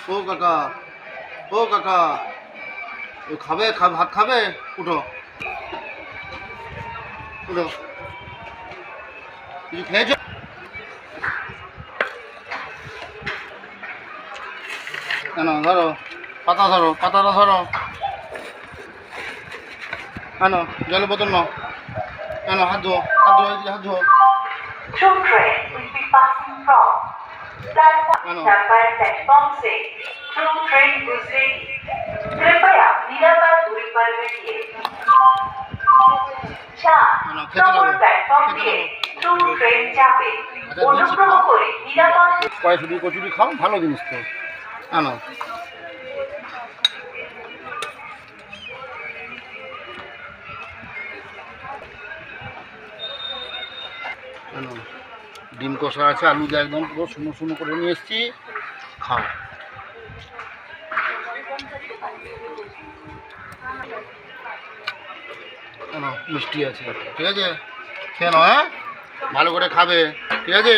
ও কাকা, ও কাকা, ও খাবে, ভাত খাবে? উঠো, উঠো। কিছু খেয়েছো? কেন ধরো, পাতাটা ধরো। কেন জলের বোতল নাও। কেন হাত ধোও, এদিকে হাত ধোও। Two trains will be passing from platform number platform से through train गुजरेगी। कृपया निरापद दूरी पर बैठिए। 4 নম্বর প্ল্যাটফর্ম দিয়ে through train যাবে। অনুগ্রহ করে নিরাপদ কচুরি খাও, ভালো জিনিস তো। কেন কেন ডিম কষা আছে, আলু দিয়ে একদম পুরো শুকনো শুকনো করে নিয়ে এসেছি, খাও। কেন মিষ্টি আছে, ঠিক আছে, খেয়ে নাও। হ্যাঁ, ভালো করে খাবে, ঠিক আছে।